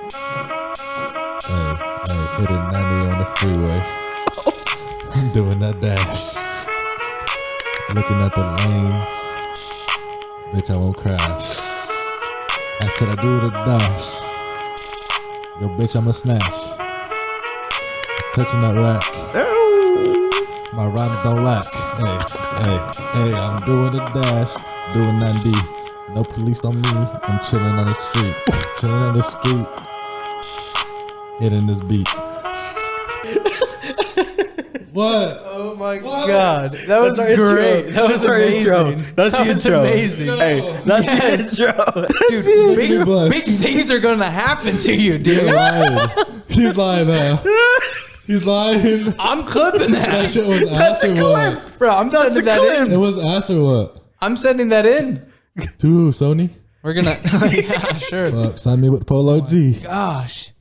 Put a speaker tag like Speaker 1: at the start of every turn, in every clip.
Speaker 1: Hey, hitting 90 on the freeway. I'm doing that dash. Looking at the lanes. Bitch, I won't crash. I said I do the dash. Yo, bitch, I'm a snatch. Touching that rack. My rhymes don't lack. Hey, I'm doing the dash. Doing 90. No police on me. I'm chilling on the street. Chilling on the street. Hitting this beat. What?
Speaker 2: Oh my God. That was great. That was
Speaker 3: our intro. That's the intro.
Speaker 2: Amazing.
Speaker 3: Hey, that's the intro.
Speaker 2: Dude, big things are going to happen to you, dude.
Speaker 1: He's lying now. He's lying.
Speaker 2: I'm clipping that.
Speaker 1: That shit was ass or what?
Speaker 2: Bro, I'm sending that in.
Speaker 1: It was ass or what?
Speaker 2: I'm sending that in.
Speaker 1: To Sony?
Speaker 2: We're going to, yeah, sure.
Speaker 1: Fuck, sign me with Polo G.
Speaker 2: Gosh.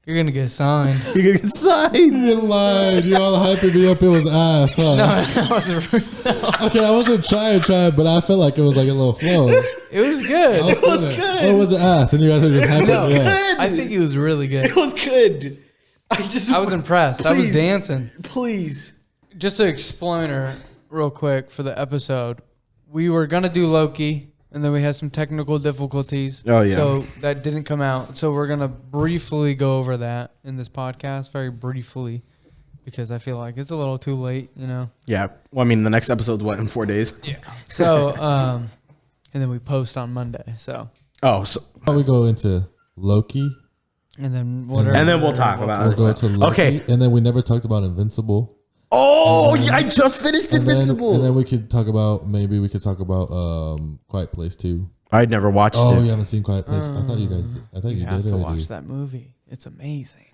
Speaker 2: You're going to get signed.
Speaker 3: You're going to get signed.
Speaker 1: You lied. You're all hyping me up. It was ass, huh?
Speaker 2: No, that wasn't.
Speaker 1: Okay, I wasn't trying, but I felt like it was like a little flow.
Speaker 2: It was good.
Speaker 3: It was good.
Speaker 1: Or was it ass? And you guys were just hyping me up.
Speaker 2: I think it was really good.
Speaker 3: It was good. I was
Speaker 2: impressed. I was dancing.
Speaker 3: Please.
Speaker 2: Just to explain her real quick for the episode, we were going to do Loki, and then we had some technical difficulties.
Speaker 3: Oh, yeah.
Speaker 2: So that didn't come out. So we're going to briefly go over that in this podcast, very briefly, because I feel like it's a little too late, you know?
Speaker 3: Yeah. Well, I mean, the next episode's what, in 4 days?
Speaker 2: Yeah. So, and then we post on Monday, so.
Speaker 3: Oh, so.
Speaker 1: How we go into Loki?
Speaker 2: And then
Speaker 3: we'll talk about it.
Speaker 1: We'll go to Loki.
Speaker 3: Okay.
Speaker 1: And then we never talked about Invincible.
Speaker 3: Oh, yeah, I just finished Invincible.
Speaker 1: And then we could talk about, Quiet Place 2.
Speaker 3: I'd never watched it.
Speaker 1: Oh, you haven't seen Quiet Place? I thought you guys did. I thought you
Speaker 2: have
Speaker 1: did
Speaker 2: to
Speaker 1: already.
Speaker 2: watch that movie. It's amazing.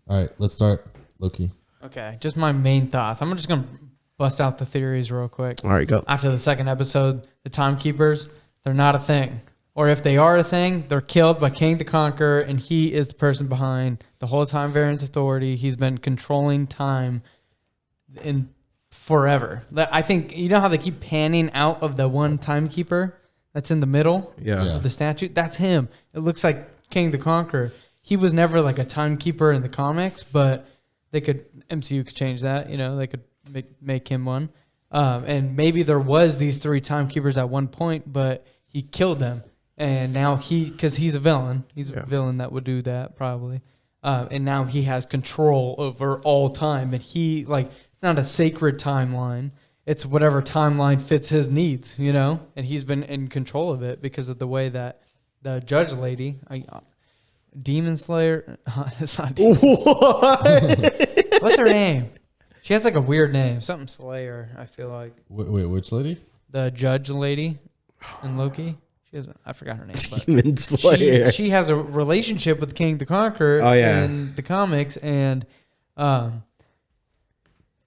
Speaker 1: All right, let's start Loki.
Speaker 2: Okay, just my main thoughts. I'm just going to bust out the theories real quick.
Speaker 3: All right, go.
Speaker 2: After the second episode, the timekeepers, they're not a thing. Or if they are a thing, they're killed by King the Conqueror, and he is the person behind the whole Time Variance Authority. He's been controlling time in forever. I think, you know how they keep panning out of the one timekeeper that's in the middle of the statue? That's him. It looks like King the Conqueror. He was never like a timekeeper in the comics, but MCU could change that. You know, they could make him one. And maybe there was these 3 timekeepers at one point, but he killed them. And now because he's a villain. He's a villain that would do that probably. And now he has control over all time. And he, like, it's not a sacred timeline. It's whatever timeline fits his needs, you know? And he's been in control of it because of the way that the judge lady, Demon Slayer, it's not Demon Slayer. What's her name? She has like a weird name. Something Slayer, I feel like.
Speaker 1: Wait, which lady?
Speaker 2: The judge lady in Loki. I forgot her name.
Speaker 3: Demon Slayer.
Speaker 2: She has a relationship with King the Conqueror in the comics, and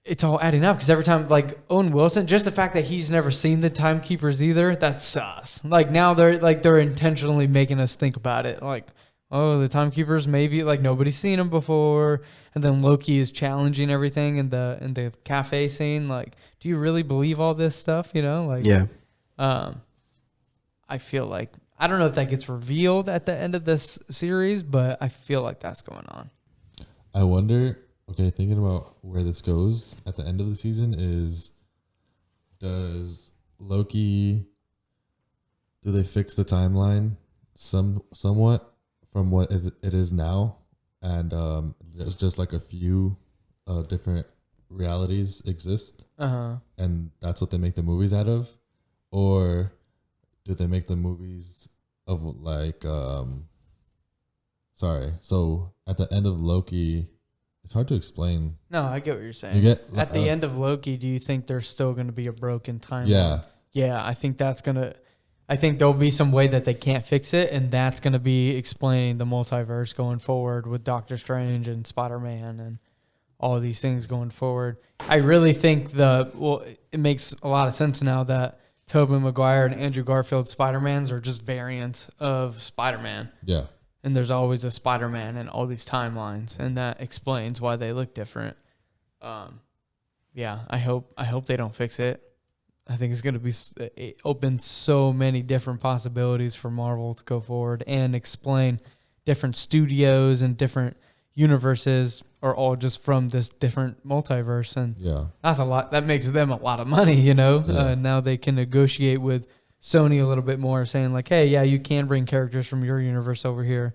Speaker 2: it's all adding up because every time, like Owen Wilson, just the fact that he's never seen the Timekeepers either, that's sus. Like now they're intentionally making us think about it. Like, oh, the Timekeepers maybe like nobody's seen them before, and then Loki is challenging everything in the cafe scene. Like, do you really believe all this stuff? You know, like I feel like, I don't know if that gets revealed at the end of this series, but I feel like that's going on.
Speaker 1: I wonder, thinking about where this goes at the end of the season is, does Loki, do they fix the timeline somewhat from what it is now? And there's just like a few different realities exist. And that's what they make the movies out of? Or do they make the movies of like, so at the end of Loki, it's hard to explain.
Speaker 2: No, I get what you're saying.
Speaker 1: You get,
Speaker 2: at the end of Loki, do you think there's still going to be a broken timeline?
Speaker 1: Yeah.
Speaker 2: Yeah, I think there'll be some way that they can't fix it, and that's going to be explaining the multiverse going forward with Doctor Strange and Spider-Man and all of these things going forward. I really think it makes a lot of sense now that Tobey Maguire and Andrew Garfield's Spider-Mans are just variants of Spider-Man.
Speaker 1: Yeah.
Speaker 2: And there's always a Spider-Man in all these timelines, and that explains why they look different. Yeah, I hope they don't fix it. I think it's going to open so many different possibilities for Marvel to go forward and explain different studios and different universes are all just from this different multiverse, and that's a lot. That makes them a lot of money, you know. Now they can negotiate with Sony a little bit more, saying like, hey, yeah, you can bring characters from your universe over here,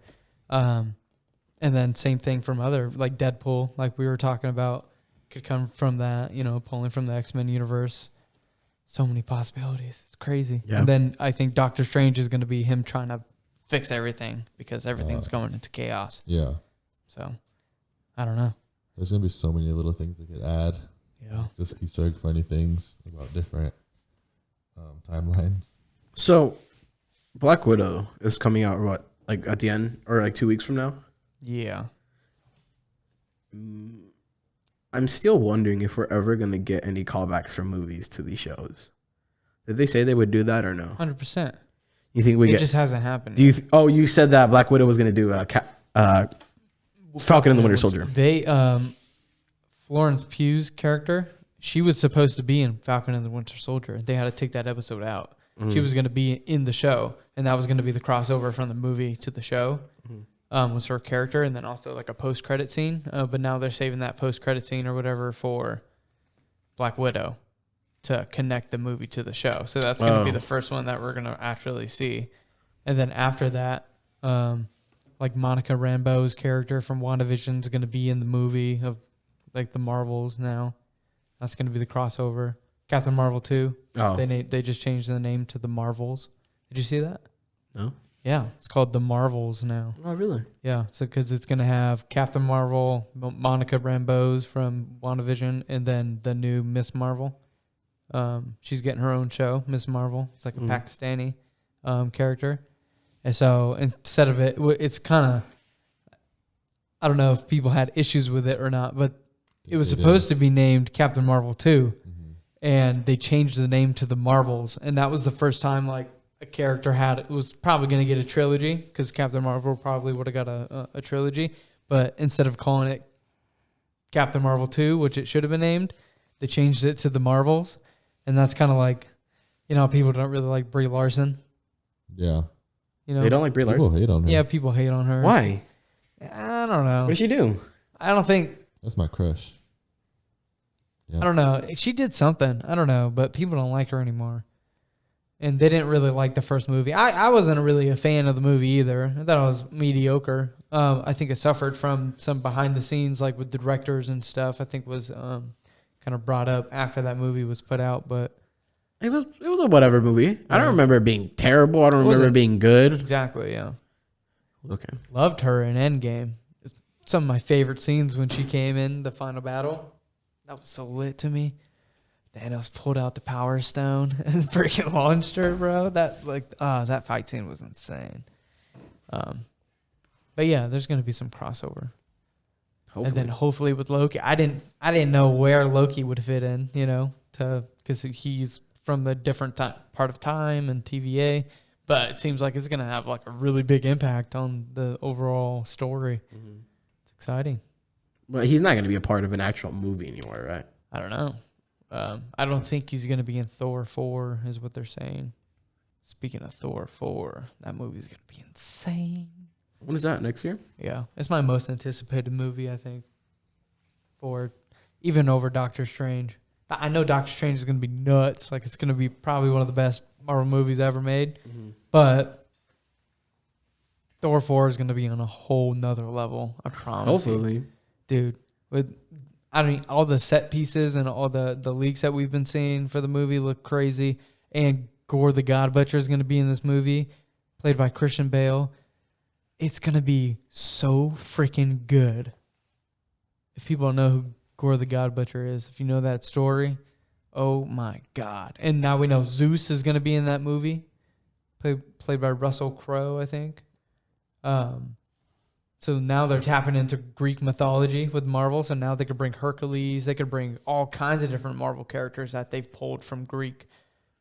Speaker 2: and then same thing from other, like Deadpool, like we were talking about, could come from that, you know, pulling from the X-Men universe. So many possibilities. It's crazy. And then I think Doctor Strange is going to be him trying to fix everything because everything's going into chaos.
Speaker 1: Yeah.
Speaker 2: So I don't know.
Speaker 1: There's going to be so many little things they could add.
Speaker 2: Yeah.
Speaker 1: Just keep starting funny things about different timelines.
Speaker 3: So Black Widow is coming out, what, like at the end or like 2 weeks from now?
Speaker 2: Yeah.
Speaker 3: I'm still wondering if we're ever going to get any callbacks from movies to these shows. Did they say they would do that or no?
Speaker 2: 100%.
Speaker 3: You think we
Speaker 2: It
Speaker 3: get?
Speaker 2: just hasn't happened.
Speaker 3: Do you? You said that Black Widow was going to do Falcon and the Winter Soldier.
Speaker 2: They Florence Pugh's character, she was supposed to be in Falcon and the Winter Soldier. They had to take that episode out. She was going to be in the show, and that was going to be the crossover from the movie to the show. Was her character, and then also like a post-credit scene. But now they're saving that post-credit scene or whatever for Black Widow to connect the movie to the show. So that's going to be the first one that we're going to actually see. And then after that, like Monica Rambeau's character from WandaVision is going to be in the movie of like the Marvels now. That's going to be the crossover. Captain Marvel 2.
Speaker 3: Oh.
Speaker 2: They just changed the name to the Marvels. Did you see that?
Speaker 3: No.
Speaker 2: Yeah, it's called the Marvels now.
Speaker 3: Oh, really?
Speaker 2: Yeah, so because it's going to have Captain Marvel, Monica Rambeau's from WandaVision, and then the new Miss Marvel. She's getting her own show, Miss Marvel. It's like a Pakistani character. And so instead of it's kind of, I don't know if people had issues with it or not, but it was supposed to be named Captain Marvel 2, and they changed the name to the Marvels, and that was the first time like a character was probably going to get a trilogy, because Captain Marvel probably would have got a trilogy, but instead of calling it Captain Marvel 2, which it should have been named, they changed it to the Marvels, and that's kind of like, you know, people don't really like Brie Larson.
Speaker 1: Yeah.
Speaker 2: You know,
Speaker 3: They don't like Brie Larson?
Speaker 1: People hate on her.
Speaker 2: Yeah, people hate on her.
Speaker 3: Why?
Speaker 2: I don't know.
Speaker 3: What did she do?
Speaker 2: I don't think.
Speaker 1: That's my crush. Yeah.
Speaker 2: I don't know. She did something. I don't know, but people don't like her anymore. And they didn't really like the first movie. I wasn't really a fan of the movie either. I thought it was mediocre. I think it suffered from some behind the scenes, like with directors and stuff. I think was kind of brought up after that movie was put out. But
Speaker 3: It was a whatever movie. I don't remember it being terrible. I don't remember it being good.
Speaker 2: exactly, yeah.
Speaker 3: Okay.
Speaker 2: Loved her in Endgame. It's some of my favorite scenes when she came in the final battle. That was so lit to me. Thanos pulled out the Power Stone and freaking launched her, bro. That fight scene was insane. But yeah, there's gonna be some crossover.
Speaker 3: Hopefully.
Speaker 2: And then hopefully with Loki, I didn't know where Loki would fit in, you know, because he's from a different part of time and TVA. But it seems like it's gonna have like a really big impact on the overall story. It's exciting.
Speaker 3: But he's not going to be a part of an actual movie anymore, right?
Speaker 2: I don't know. I don't think he's going to be in Thor 4, is what they're saying. Speaking of Thor 4, that movie's going to be insane.
Speaker 3: When is that? Next year?
Speaker 2: Yeah. It's my most anticipated movie, I think. Even over Doctor Strange. I know Doctor Strange is going to be nuts. Like, it's going to be probably one of the best Marvel movies ever made. But Thor 4 is going to be on a whole nother level. I promise.
Speaker 3: Hopefully.
Speaker 2: Dude, all the set pieces and all the leaks that we've been seeing for the movie look crazy. And Gore the God Butcher is going to be in this movie, played by Christian Bale. It's going to be so freaking good. If people don't know who Gore the God Butcher is, if you know that story, oh my God. And now we know Zeus is going to be in that movie, played by Russell Crowe, I think. So now they're tapping into Greek mythology with Marvel. So now they could bring Hercules. They could bring all kinds of different Marvel characters that they've pulled from Greek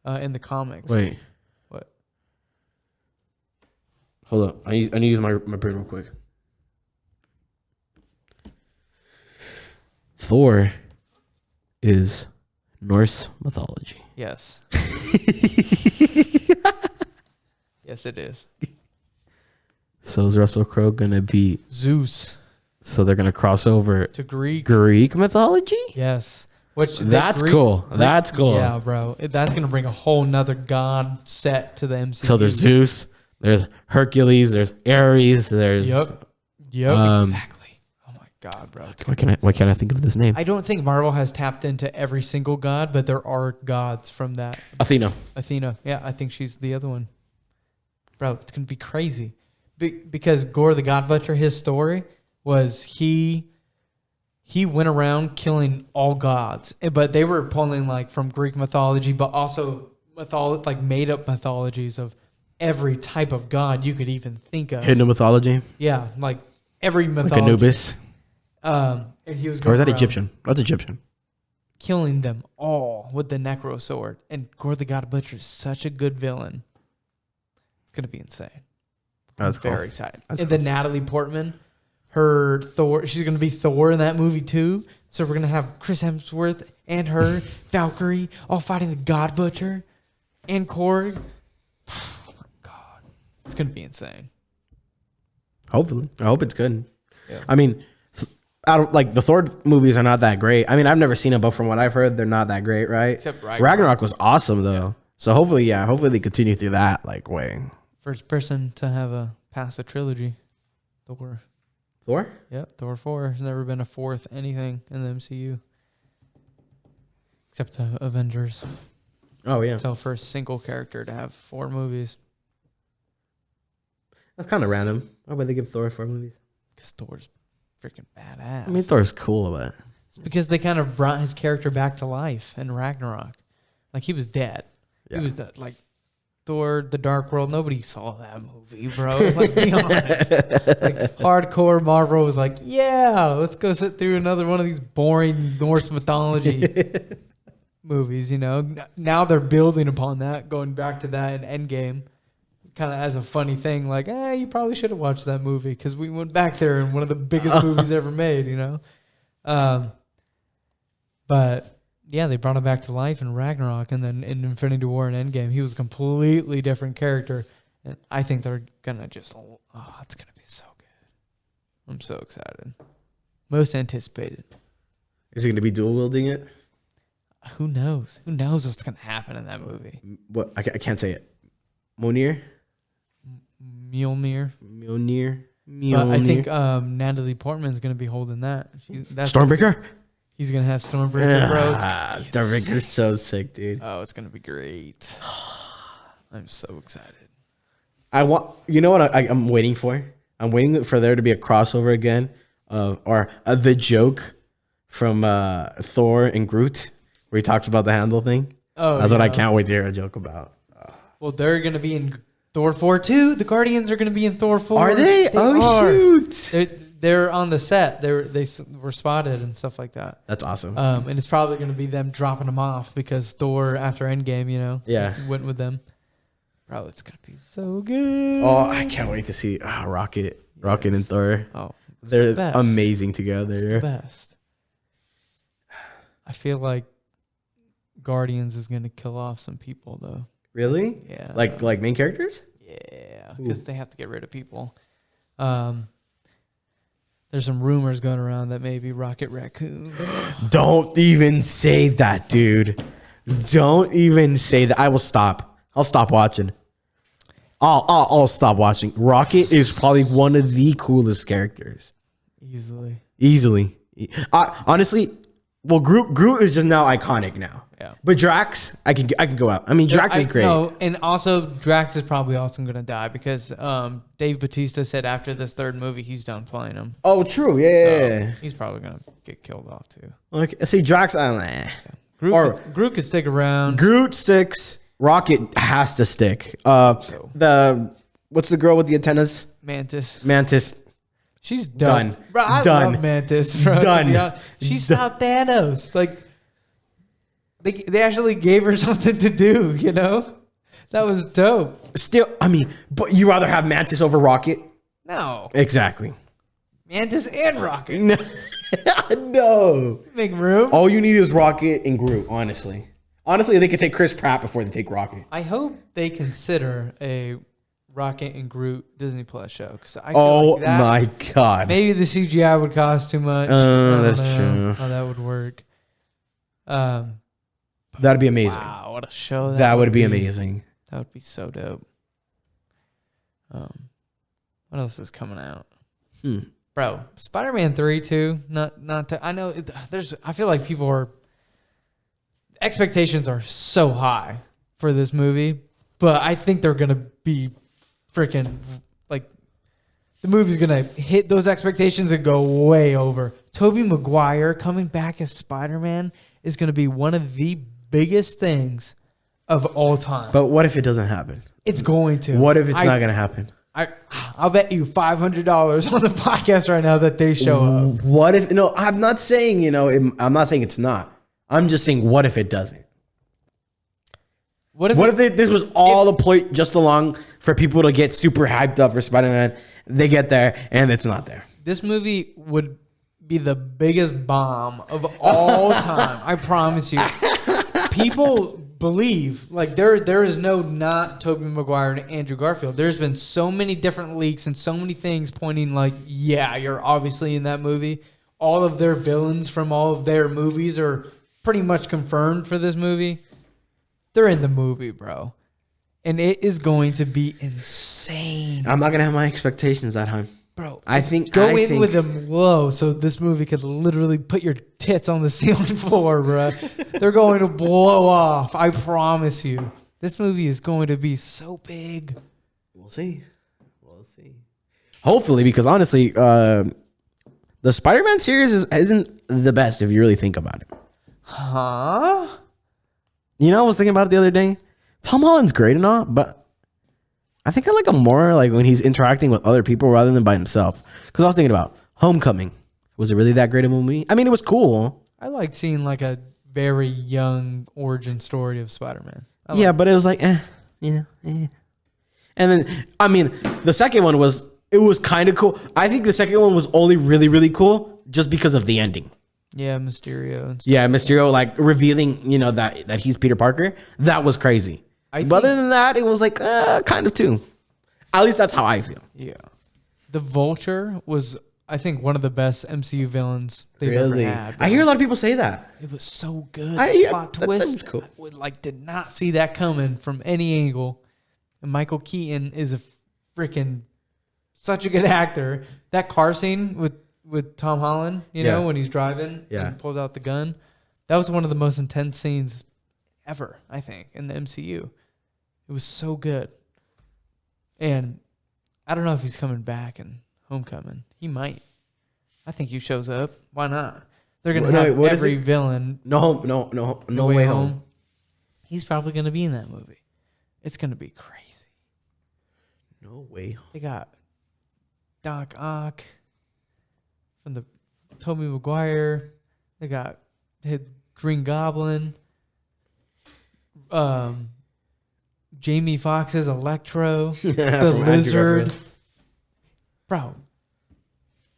Speaker 2: in the comics.
Speaker 3: Wait.
Speaker 2: What?
Speaker 3: Hold up. I need to use my brain real quick. Thor is Norse mythology.
Speaker 2: Yes. Yes, it is.
Speaker 3: So is Russell Crowe gonna be
Speaker 2: Zeus
Speaker 3: So they're gonna cross over
Speaker 2: to Greek.
Speaker 3: Greek mythology?
Speaker 2: Yes. Which
Speaker 3: That's cool. That's cool.
Speaker 2: Yeah, bro. That's gonna bring a whole nother god set to the MCU.
Speaker 3: So there's Zeus, there's Hercules, there's Ares, there's
Speaker 2: Yep. Exactly. Oh my god, bro.
Speaker 3: Why can't I think of this name?
Speaker 2: I don't think Marvel has tapped into every single god, but there are gods from that.
Speaker 3: Athena.
Speaker 2: Yeah, I think she's the other one. Bro, it's gonna be crazy. Because Gore the God Butcher, his story was he went around killing all gods, but they were pulling like from Greek mythology, but also like made up mythologies of every type of god you could even think of.
Speaker 3: Hidden mythology.
Speaker 2: Yeah, like every mythology.
Speaker 3: Like Anubis.
Speaker 2: And he was
Speaker 3: Or is that
Speaker 2: around
Speaker 3: Egyptian? That's Egyptian.
Speaker 2: killing them all with the Necro Sword. And Gore the God Butcher is such a good villain. It's gonna be insane.
Speaker 3: That's
Speaker 2: I'm
Speaker 3: cool.
Speaker 2: very excited.
Speaker 3: That's
Speaker 2: And
Speaker 3: cool.
Speaker 2: then Natalie Portman, her Thor, she's going to be Thor in that movie too. So we're going to have Chris Hemsworth and her, Valkyrie, all fighting the God Butcher and Korg. Oh my God. It's going to be insane.
Speaker 3: Hopefully. I hope it's good.
Speaker 2: Yeah.
Speaker 3: I mean, I don't like the Thor movies are not that great. I mean, I've never seen them, but from what I've heard, they're not that great, right?
Speaker 2: Except
Speaker 3: Ragnarok was awesome though. Yeah. So hopefully they continue through that like way.
Speaker 2: First person to have pass a trilogy. Thor.
Speaker 3: Thor?
Speaker 2: Yep, Thor 4. There's never been a fourth anything in the MCU. Except Avengers.
Speaker 3: Oh yeah.
Speaker 2: So first single character to have 4 movies.
Speaker 3: That's kind of random. Why would they give Thor 4 movies?
Speaker 2: Because Thor's freaking badass.
Speaker 3: I mean, Thor's cool, but
Speaker 2: it's because they kind of brought his character back to life in Ragnarok. Like he was dead.
Speaker 3: Yeah.
Speaker 2: He was dead. Like Thor: The Dark World. Nobody saw that movie, bro. Like, be honest. Like hardcore Marvel was like, yeah, let's go sit through another one of these boring Norse mythology movies. You know, now they're building upon that, going back to that in Endgame, kind of as a funny thing. Like, you probably should have watched that movie because we went back there in one of the biggest movies ever made. You know, but. Yeah, they brought him back to life in Ragnarok, and then in Infinity War and Endgame, he was a completely different character. And I think they're gonna it's gonna be so good. I'm so excited. Most anticipated.
Speaker 3: is he going to be dual wielding it?
Speaker 2: Who knows? Who knows what's gonna happen in that movie?
Speaker 3: What I can't say it. Mjolnir.
Speaker 2: Mjolnir.
Speaker 3: Mjolnir.
Speaker 2: I think Natalie Portman's gonna be holding that. That's
Speaker 3: Stormbreaker.
Speaker 2: He's gonna have Stormbreaker, bro.
Speaker 3: Stormbreaker's so sick, dude.
Speaker 2: Oh, it's gonna be great. I'm so excited.
Speaker 3: You know what I'm waiting for? I'm waiting for there to be a crossover again or the joke from Thor and Groot where he talks about the handle thing.
Speaker 2: Oh,
Speaker 3: that's what I can't wait to hear a joke about.
Speaker 2: Well, they're gonna be in Thor 4 too. The Guardians are gonna be in Thor 4.
Speaker 3: Are they? Shoot!
Speaker 2: They're on the set. They were spotted and stuff like that.
Speaker 3: That's awesome.
Speaker 2: And it's probably going to be them dropping them off because Thor, after Endgame, went with them. Bro, it's going to be so good.
Speaker 3: Oh, I can't wait to see Rocket and Thor.
Speaker 2: Oh,
Speaker 3: they're amazing together.
Speaker 2: It's the best. I feel like Guardians is going to kill off some people though.
Speaker 3: Really?
Speaker 2: Yeah.
Speaker 3: Like main characters?
Speaker 2: Yeah, because they have to get rid of people. There's some rumors going around that maybe Rocket Raccoon.
Speaker 3: Don't even say that, dude. Don't even say that. I will stop. I'll stop watching. I'll stop watching. Rocket is probably one of the coolest characters. Easily. Honestly, well, Groot is just now iconic now. Yeah. But Drax, I can go out. I mean, Drax is great.
Speaker 2: No, and also Drax is probably also going to die because Dave Bautista said after this third movie he's done playing him.
Speaker 3: Oh, true. Yeah.
Speaker 2: So he's probably going to get killed off too.
Speaker 3: Okay. See, Drax,
Speaker 2: Groot could stick around.
Speaker 3: Groot sticks. Rocket has to stick. What's the girl with the antennas? Mantis.
Speaker 2: She's done. Bro, I love Mantis, bro.
Speaker 3: Done.
Speaker 2: She stopped Thanos. Like, they actually gave her something to do, you know? That was dope.
Speaker 3: Still, I mean, but you rather have Mantis over Rocket?
Speaker 2: No.
Speaker 3: Exactly.
Speaker 2: Mantis and Rocket.
Speaker 3: No.
Speaker 2: Make room.
Speaker 3: All you need is Rocket and Groot, honestly. Honestly, they could take Chris Pratt before they take Rocket.
Speaker 2: I hope they consider a Rocket and Groot Disney Plus show. Cause I
Speaker 3: Oh
Speaker 2: feel like that,
Speaker 3: my god.
Speaker 2: maybe the CGI would cost too much. I
Speaker 3: That's
Speaker 2: don't know
Speaker 3: true.
Speaker 2: how that would work.
Speaker 3: That'd be amazing.
Speaker 2: Wow, what a show
Speaker 3: That would be amazing.
Speaker 2: That would be so dope. What else is coming out? Bro, Spider-Man 3 too. I know I feel like people are expectations are so high for this movie, but I think they're gonna be freaking like the movie's gonna hit those expectations and go way over. Tobey Maguire coming back as Spider-Man is gonna be one of the biggest things of all time.
Speaker 3: But what if it doesn't happen?
Speaker 2: It's going to.
Speaker 3: What if it's not going to happen?
Speaker 2: I'll bet you $500 on the podcast right now that they show up.
Speaker 3: What if? No, I'm not saying, I'm not saying it's not. I'm just saying, what if it doesn't? What if this was all the point just along for people to get super hyped up for Spider-Man? They get there and it's not there.
Speaker 2: This movie would be the biggest bomb of all time. I promise you. People believe like there is no not Tobey Maguire and Andrew Garfield. There's been so many different leaks and so many things pointing like, yeah, you're obviously in that movie. All of their villains from all of their movies are pretty much confirmed for this movie. They're in the movie, bro. And it is going to be insane.
Speaker 3: I'm not going to have my expectations that high.
Speaker 2: Bro,
Speaker 3: I think
Speaker 2: go in with them low so this movie could literally put your tits on the ceiling floor, bro. They're going to blow off. I promise you. This movie is going to be so big.
Speaker 3: We'll see. Hopefully, because honestly, the Spider-Man series isn't the best if you really think about it.
Speaker 2: Huh?
Speaker 3: I was thinking about it the other day. Tom Holland's great and all, but I think I like him more like when he's interacting with other people rather than by himself. Because I was thinking about Homecoming. Was it really that great of a movie? I mean, it was cool.
Speaker 2: I like seeing like a very young origin story of Spider-Man.
Speaker 3: But it was like, And then, I mean, the second one was kind of cool. I think the second one was only really, really cool just because of the ending.
Speaker 2: Yeah, Mysterio and stuff.
Speaker 3: Yeah, Mysterio like revealing, that he's Peter Parker. That was crazy. But other than that, it was like kind of too. At least that's how I feel.
Speaker 2: Yeah. The Vulture was, I think, one of the best MCU villains they've ever had.
Speaker 3: I hear a lot of people say that.
Speaker 2: It was so good.
Speaker 3: Plot
Speaker 2: twist.
Speaker 3: That cool.
Speaker 2: Did not see that coming from any angle. And Michael Keaton is a freaking such a good actor. That car scene with Tom Holland, when he's driving and pulls out the gun, that was one of the most intense scenes ever, I think, in the MCU. It was so good. And I don't know if he's coming back in Homecoming. He might. I think he shows up. Why not? They're going to have every villain.
Speaker 3: No way home.
Speaker 2: He's probably going to be in that movie. It's going to be crazy.
Speaker 3: No way home.
Speaker 2: They got Doc Ock from the Tobey Maguire. They got Green Goblin. Jamie Foxx's Electro, the Lizard. Bro,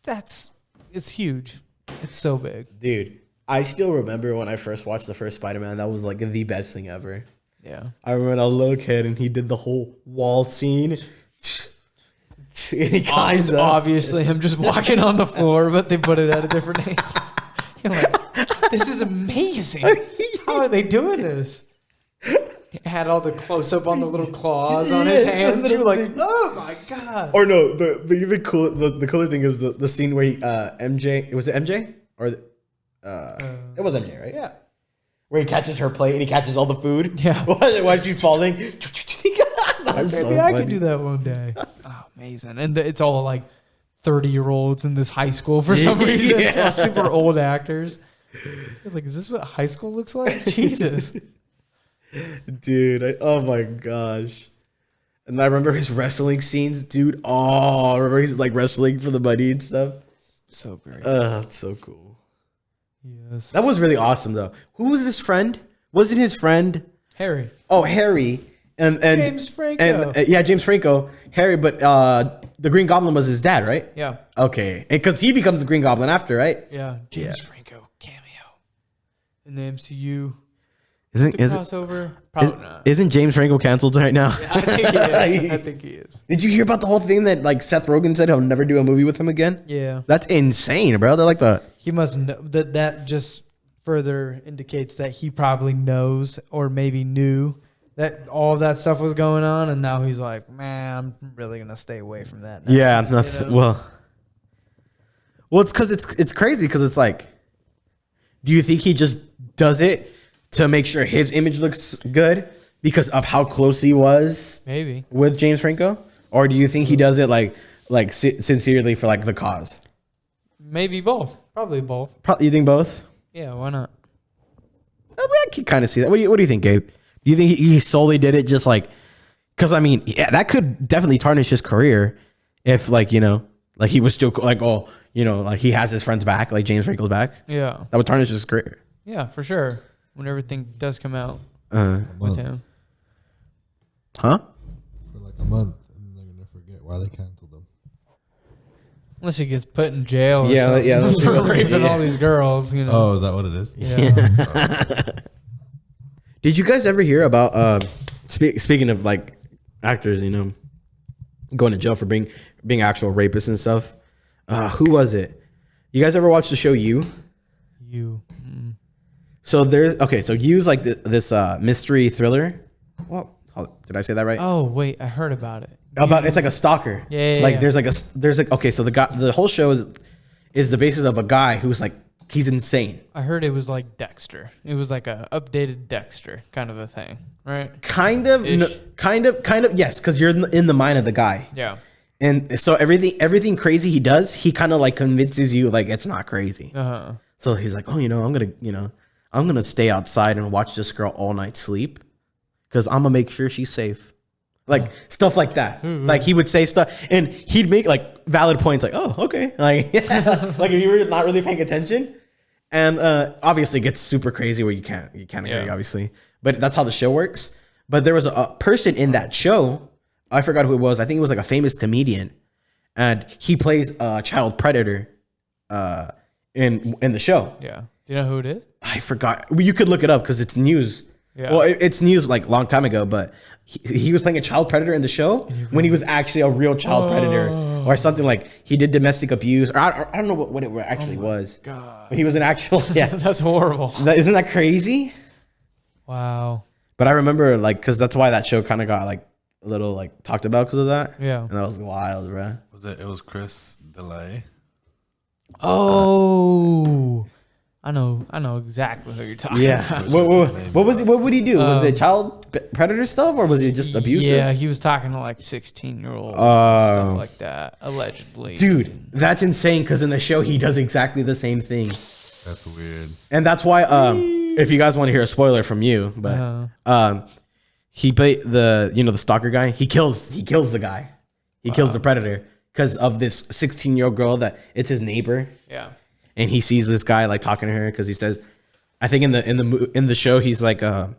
Speaker 2: it's huge. It's so big.
Speaker 3: Dude, I still remember when I first watched the first Spider-Man. That was like the best thing ever.
Speaker 2: Yeah.
Speaker 3: I remember when I was a little kid and he did the whole wall scene. And he climbs
Speaker 2: it's
Speaker 3: up.
Speaker 2: obviously him just walking on the floor, but they put it at a different angle. You're like, this is amazing. How are they doing this? It had all the close up on the little claws on his hands. You're like, oh my god!
Speaker 3: Or no, the even cool the cooler thing is the scene where MJ, was it MJ or it was MJ, right?
Speaker 2: Yeah.
Speaker 3: Where he catches her plate and he catches all the food.
Speaker 2: Yeah.
Speaker 3: While she's falling.
Speaker 2: Maybe I could do that one day. Oh, amazing! And it's all like 30-year-olds in this high school for some reason. It's all super old actors. You're like, is this what high school looks like? Jesus.
Speaker 3: Dude, oh my gosh. And I remember his wrestling scenes, dude. Oh, I remember he's like wrestling for the money and stuff.
Speaker 2: So great.
Speaker 3: That's so cool.
Speaker 2: Yes.
Speaker 3: That was really awesome though. Who was his friend? Was it his friend?
Speaker 2: Harry.
Speaker 3: Oh, Harry. And
Speaker 2: James Franco.
Speaker 3: And James Franco. Harry, but the Green Goblin was his dad, right?
Speaker 2: Yeah.
Speaker 3: Okay. Because he becomes the Green Goblin after, right?
Speaker 2: Yeah. James Franco cameo in the MCU.
Speaker 3: Isn't
Speaker 2: crossover? Probably not.
Speaker 3: isn't James Franco canceled right now?
Speaker 2: I think he is. I think he is.
Speaker 3: Did you hear about the whole thing that like Seth Rogen said he'll never do a movie with him again?
Speaker 2: Yeah.
Speaker 3: That's insane, bro. They're like
Speaker 2: He must know that just further indicates that he probably knows or maybe knew that all of that stuff was going on, and now he's like, man, I'm really gonna stay away from that now.
Speaker 3: yeah, nothing.
Speaker 2: You know?
Speaker 3: Well, it's because it's crazy because it's like, do you think he just does it to make sure his image looks good because of how close he was
Speaker 2: Maybe.
Speaker 3: with James Franco, or do you think he does it like sincerely for like the cause?
Speaker 2: Maybe both. Probably both.
Speaker 3: You think both?
Speaker 2: Yeah, why not?
Speaker 3: I can kind of see that. What do you think, Gabe? Do you think he solely did it just like, because I mean, yeah, that could definitely tarnish his career if like, you know, like he was still like, oh, you know, like he has his friends back, like James Franco's back.
Speaker 2: Yeah.
Speaker 3: That would tarnish his career.
Speaker 2: Yeah, for sure. When everything does come out
Speaker 1: A
Speaker 2: with
Speaker 1: month.
Speaker 2: him.
Speaker 3: Huh?
Speaker 1: For like a month, and they're gonna forget why they canceled them.
Speaker 2: Unless he gets put in jail or
Speaker 3: Yeah,
Speaker 2: something
Speaker 3: yeah, that's
Speaker 2: for
Speaker 3: what-
Speaker 2: raping
Speaker 3: yeah.
Speaker 2: all these girls, you know.
Speaker 1: Oh, is that what it is?
Speaker 2: Yeah.
Speaker 3: Did you guys ever hear about speaking of like actors, you know, going to jail for being actual rapists and stuff? Who was it? You guys ever watch the show You?
Speaker 2: You.
Speaker 3: So so You's like this mystery thriller. Well, did I say that right?
Speaker 2: Oh, wait, I heard about it.
Speaker 3: It's like a stalker.
Speaker 2: Yeah,
Speaker 3: like
Speaker 2: yeah.
Speaker 3: there's like okay, so the whole show is the basis of a guy who's like he's insane.
Speaker 2: I heard it was like Dexter. It was like a updated Dexter kind of a thing, right?
Speaker 3: Kind of, kind of, yes, because you're in the mind of the guy.
Speaker 2: Yeah.
Speaker 3: And so everything crazy he does, he kind of like convinces you like it's not crazy.
Speaker 2: Uh-huh.
Speaker 3: So he's like, oh, I'm gonna stay outside and watch this girl all night sleep because I'm gonna make sure she's safe. Like stuff like that. Like he would say stuff and he'd make like valid points like, oh, okay. Like, like if you were not really paying attention. And obviously it gets super crazy where you can't agree, obviously. But that's how the show works. But there was a person in that show, I forgot who it was. I think it was like a famous comedian. And he plays a child predator in the show.
Speaker 2: Yeah. Do you know who it is?
Speaker 3: I forgot. Well, you could look it up because it's news.
Speaker 2: Yeah.
Speaker 3: Well, it's news like a long time ago, but he was playing a child predator in the show when he was actually a real child predator or something like he did domestic abuse or I don't know what it actually was.
Speaker 2: God.
Speaker 3: But he was an actual, yeah.
Speaker 2: That's horrible.
Speaker 3: Isn't that crazy?
Speaker 2: Wow.
Speaker 3: But I remember like, cause that's why that show kind of got like a little like talked about because of that.
Speaker 2: Yeah.
Speaker 3: And that was wild, bro.
Speaker 1: It was Chris Delay.
Speaker 2: Oh. I know exactly who you're talking about.
Speaker 3: What would he do? Was it child predator stuff or was he just abusive?
Speaker 2: Yeah, he was talking to like 16-year-olds and stuff like that, allegedly.
Speaker 3: Dude, that's insane because in the show he does exactly the same thing.
Speaker 1: That's weird.
Speaker 3: And that's why if you guys want to hear a spoiler from you, but he played the stalker guy. He kills the guy. He kills the predator because of this 16-year-old girl that it's his neighbor.
Speaker 2: Yeah.
Speaker 3: And he sees this guy like talking to her because he says, I think in the show he's like a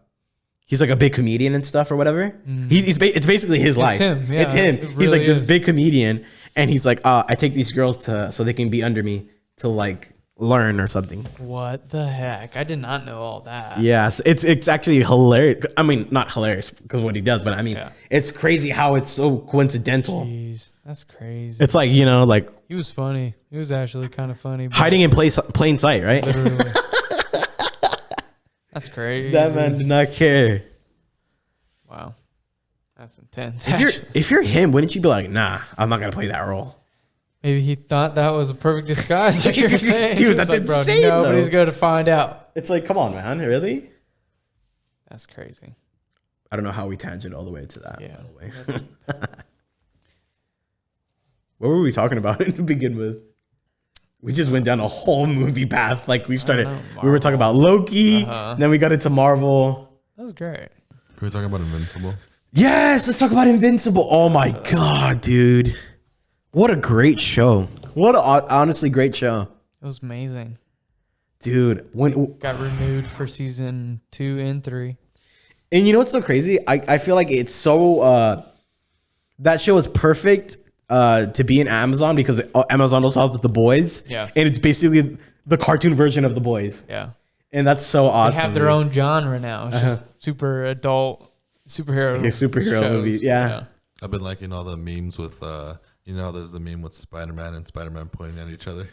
Speaker 3: big comedian and stuff or whatever. It's basically his life.
Speaker 2: Him, yeah,
Speaker 3: it's him.
Speaker 2: it
Speaker 3: He's
Speaker 2: really
Speaker 3: like this
Speaker 2: is.
Speaker 3: big comedian, and he's like, I take these girls so they can be under me to like learn or something.
Speaker 2: What the heck? I did not know all that.
Speaker 3: Yes, it's actually hilarious. I mean, not hilarious because what he does, but I mean, it's crazy how it's so coincidental.
Speaker 2: Jeez, that's crazy.
Speaker 3: It's like like
Speaker 2: He was funny. He was actually kind of funny. but
Speaker 3: hiding in plain sight, right?
Speaker 2: Literally. That's crazy.
Speaker 3: That man did not care.
Speaker 2: Wow. That's intense.
Speaker 3: If you're him, wouldn't you be like, nah, I'm not gonna play that role?
Speaker 2: Maybe he thought that was a perfect disguise, like you're saying.
Speaker 3: Dude,
Speaker 2: He was
Speaker 3: that's
Speaker 2: like,
Speaker 3: insane,
Speaker 2: Bro, nobody's
Speaker 3: though.
Speaker 2: going to find out.
Speaker 3: It's like, come on, man, really?
Speaker 2: That's crazy.
Speaker 3: I don't know how we tangent all the way to that.
Speaker 2: Yeah.
Speaker 3: By the way. What were we talking about to begin with? We just went down a whole movie path. Like we started, we were talking about Loki, then we got into Marvel.
Speaker 2: That was great.
Speaker 1: Can we talk about Invincible?
Speaker 3: Yes, let's talk about Invincible. Oh my god, dude. What a great show. What a honestly great show.
Speaker 2: It was amazing.
Speaker 3: Dude,
Speaker 2: Got renewed for season 2 and 3.
Speaker 3: and you know what's so crazy? I feel like it's so that show is perfect to be in Amazon because Amazon also has The Boys.
Speaker 2: Yeah.
Speaker 3: And it's basically the cartoon version of The Boys.
Speaker 2: Yeah.
Speaker 3: And that's so awesome.
Speaker 2: They have their own genre now. It's just super adult superhero.
Speaker 3: Superhero movies. Yeah.
Speaker 1: I've been liking all the memes with, there's the meme with Spider-Man and Spider-Man pointing at each other.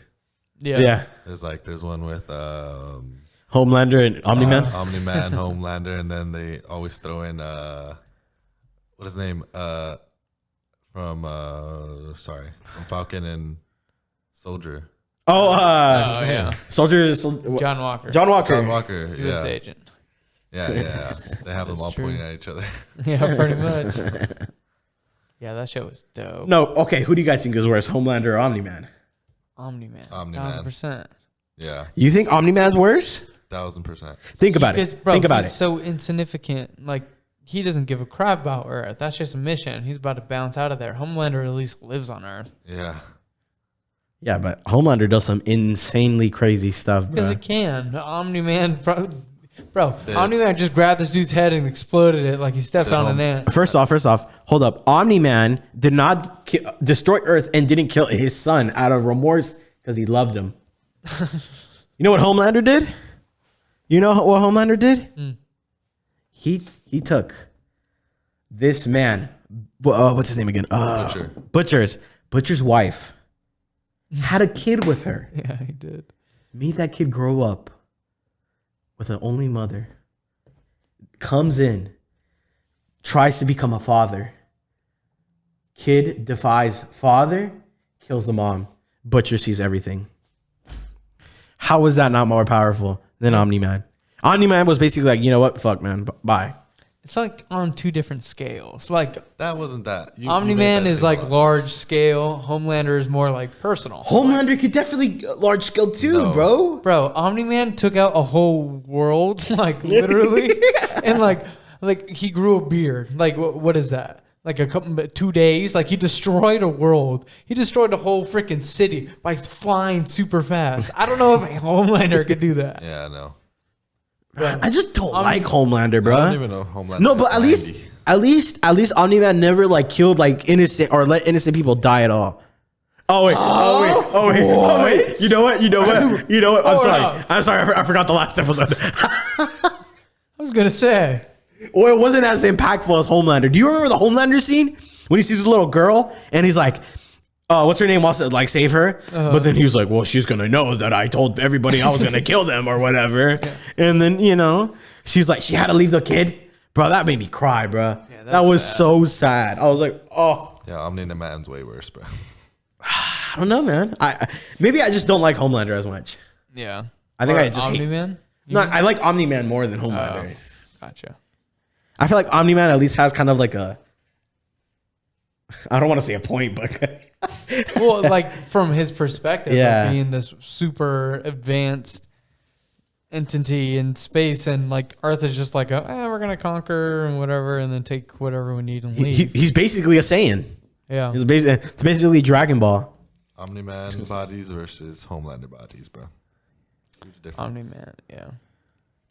Speaker 3: Yeah.
Speaker 1: There's one with
Speaker 3: Homelander and Omni-Man.
Speaker 1: Omni-Man, Homelander, and then they always throw in what is his name? From Falcon and Soldier.
Speaker 3: Soldier.
Speaker 2: John Walker.
Speaker 3: John Walker.
Speaker 2: U.S. agent.
Speaker 1: Yeah. They have them all pointing at each other.
Speaker 2: Yeah, pretty much. Yeah, that show was dope.
Speaker 3: No, okay. Who do you guys think is worse, Homelander or Omni-Man?
Speaker 2: Omni-Man.
Speaker 1: Omni-Man.
Speaker 2: 1000%.
Speaker 1: Yeah.
Speaker 3: You think Omni-Man's worse?
Speaker 1: 1000%.
Speaker 3: Think about it. Think about it.
Speaker 2: He's so insignificant. Like, he doesn't give a crap about Earth. That's just a mission. He's about to bounce out of there. Homelander at least lives on Earth.
Speaker 1: Yeah.
Speaker 3: Yeah, but Homelander does some insanely crazy stuff, bro.
Speaker 2: Because it can. Omni-Man, bro, Omni-Man just grabbed this dude's head and exploded it like he stepped on an ant.
Speaker 3: First off, hold up. Omni-Man did not destroy Earth and didn't kill his son out of remorse because he loved him. You know what Homelander did? You know what Homelander did? He took this man, what's his name again? Butcher's wife. Had a kid with her.
Speaker 2: Yeah, he did.
Speaker 3: Made that kid grow up with an only mother. Comes in, tries to become a father. Kid defies father, kills the mom. Butcher sees everything. How is that not more powerful than Omni-Man? Omni-Man was basically like, you know what? Fuck, man. Bye.
Speaker 2: It's like on two different scales. Like,
Speaker 1: that wasn't that.
Speaker 2: Omni-Man is like large scale. Homelander is more like personal.
Speaker 3: Homelander could definitely large scale too, bro.
Speaker 2: Bro, Omni-Man took out a whole world, like literally, and like he grew a beard. Like, what is that? Like 2 days? Like, he destroyed a world. He destroyed a whole freaking city by flying super fast. I don't know if Homelander could do that.
Speaker 1: Yeah, I know.
Speaker 3: I just don't like Homelander, bro.
Speaker 1: I don't even know if Homelander.
Speaker 3: No, but at least Omni-Man never like killed like innocent or let innocent people die at all. Oh wait. You know what? I'm sorry. I forgot the last episode.
Speaker 2: I was gonna say.
Speaker 3: Well, it wasn't as impactful as Homelander. Do you remember the Homelander scene when he sees this little girl and he's like, what's her name? Wants to like save her, but then he was like, "Well, she's gonna know that I told everybody I was gonna kill them or whatever." Yeah. And then she's like, she had to leave the kid, bro. That made me cry, bro. Yeah, that was sad. So sad. I was like, oh.
Speaker 1: Yeah, Omni-Man's way worse, bro.
Speaker 3: I don't know, man. Maybe I just don't like Homelander as much.
Speaker 2: Yeah,
Speaker 3: I think I just
Speaker 2: Omni-Man.
Speaker 3: No, I like Omni-Man more than Homelander.
Speaker 2: Gotcha.
Speaker 3: I feel like Omni-Man at least has kind of like a. I don't want to say a point, but
Speaker 2: well, like from his perspective, of being this super advanced entity in space, and like Earth is just like, we're gonna conquer and whatever, and then take whatever we need and leave.
Speaker 3: He's basically a Saiyan. Yeah, it's basically Dragon Ball.
Speaker 1: Omni-Man bodies versus Homelander bodies, bro. Huge difference.
Speaker 2: Omni-Man, yeah.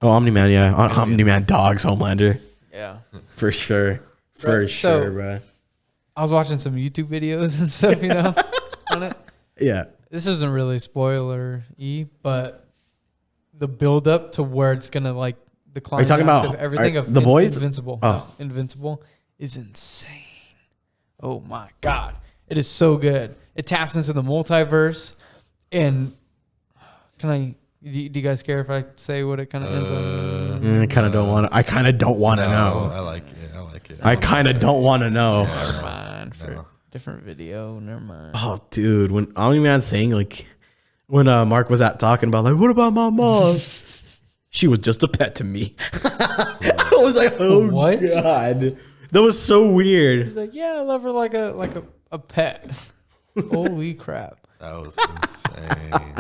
Speaker 3: Oh, Omni-Man, yeah. Omni-Man dogs Homelander.
Speaker 2: Yeah,
Speaker 3: for sure, sure, bro.
Speaker 2: I was watching some YouTube videos and stuff, on it. Yeah. This isn't really spoiler-y, but the build up to where it's gonna like the climax of everything of
Speaker 3: the boys.
Speaker 2: Invincible. No, Invincible is insane. Oh my god, it is so good. It taps into the multiverse, and Do you guys care if I say what it kind of ends on? I kind of don't want to. I kind of don't want to know.
Speaker 1: I like it.
Speaker 3: I kind of don't want to know.
Speaker 2: Never mind. For different video. Never mind.
Speaker 3: Oh, dude, when Omni-Man saying like, when Mark was talking about like, what about my mom? She was just a pet to me. I was like, oh what? God, that was so weird.
Speaker 2: He's like, yeah, I love her like a pet. Holy crap!
Speaker 1: That was insane.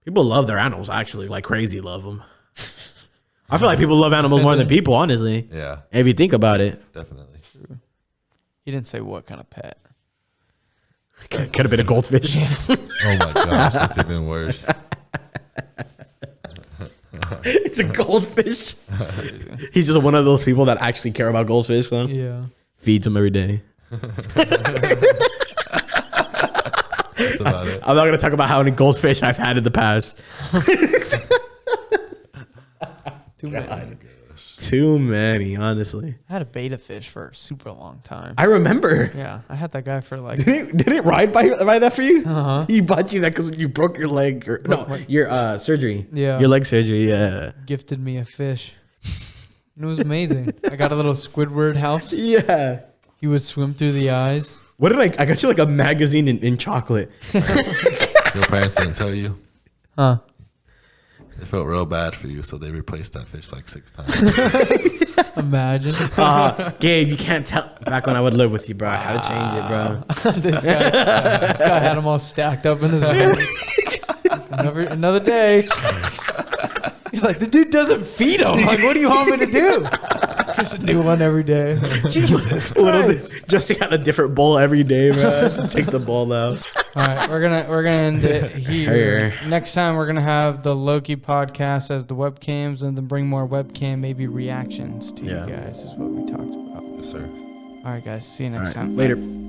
Speaker 3: People love their animals, actually, like crazy love them. I feel like people love animals more than people, honestly.
Speaker 1: Yeah.
Speaker 3: If you think about it.
Speaker 1: Definitely.
Speaker 2: True. He didn't say what kind of pet.
Speaker 3: Could have been a goldfish.
Speaker 2: Yeah.
Speaker 1: Oh my gosh, that's even worse.
Speaker 3: It's a goldfish. He's just one of those people that actually care about goldfish, huh?
Speaker 2: Yeah.
Speaker 3: Feeds them every day.
Speaker 1: That's about it.
Speaker 3: I'm not going to talk about how many goldfish I've had in the past.
Speaker 2: Too many.
Speaker 3: God. Too many, honestly.
Speaker 2: I had a beta fish for a super long time.
Speaker 3: I remember.
Speaker 2: Yeah, I had that guy for like.
Speaker 3: Did it ride by that for you?
Speaker 2: Uh-huh.
Speaker 3: He bought you that because you broke your leg. Your surgery.
Speaker 2: Yeah.
Speaker 3: Your leg surgery, yeah.
Speaker 2: Gifted me a fish. And it was amazing. I got a little Squidward house.
Speaker 3: Yeah.
Speaker 2: He would swim through the eyes.
Speaker 3: What did I got you like a magazine in chocolate.
Speaker 1: Your parents didn't tell you?
Speaker 2: Huh.
Speaker 1: They felt real bad for you, so they replaced that fish like 6 times.
Speaker 2: Imagine.
Speaker 3: Gabe, you can't tell. Back when I would live with you, bro. I had to change it, bro.
Speaker 2: This guy had them all stacked up in his bed. Another day. He's like, the dude doesn't feed him. Like, what do you want me to do? Just a new one every day. Jesus Christ.
Speaker 3: Jesse got a different bowl every day, bro. Just take the bowl out.
Speaker 2: All right, we're gonna end it here. Next time we're gonna have the Loki podcast as the webcams, and then bring more webcam maybe reactions to you guys. Is what we talked about.
Speaker 1: Yes, sir.
Speaker 2: All right, guys. See you next time.
Speaker 3: Later.